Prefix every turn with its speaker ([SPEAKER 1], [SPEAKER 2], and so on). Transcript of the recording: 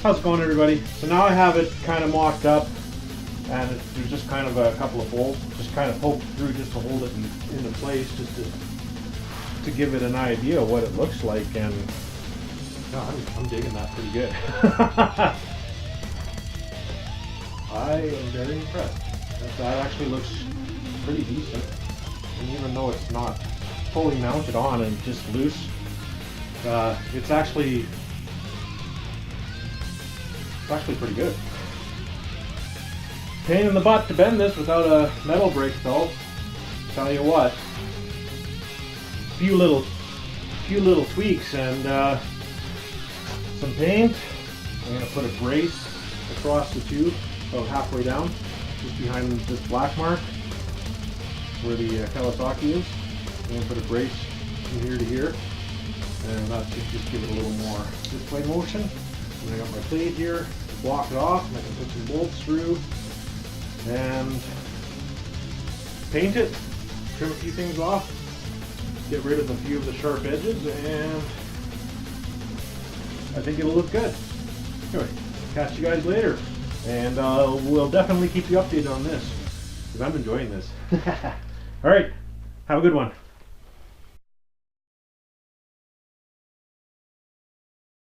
[SPEAKER 1] How's it going, everybody? So now I have it kind of mocked up, and there's just kind of a couple of bolts just kind of poked through just to hold it into place, just to give it an idea of what it looks like. And no, I'm digging that pretty good. I am very impressed. That actually looks pretty decent, and even though it's not fully mounted on and just loose, it's actually pretty good. Pain in the butt to bend this without a metal brake though. Tell you what, few little tweaks and some paint. I'm going to put a brace across the tube about halfway down, just behind this black mark where the Kawasaki is. I'm going to put a brace from here to here, and that should just give it a little more display motion. And I got my plate here to block it off, and I can put some bolts through and paint it, trim a few things off, get rid of a few of the sharp edges, and I think it'll look good. Anyway, catch you guys later, and we'll definitely keep you updated on this because I'm enjoying this. All right, have a good one.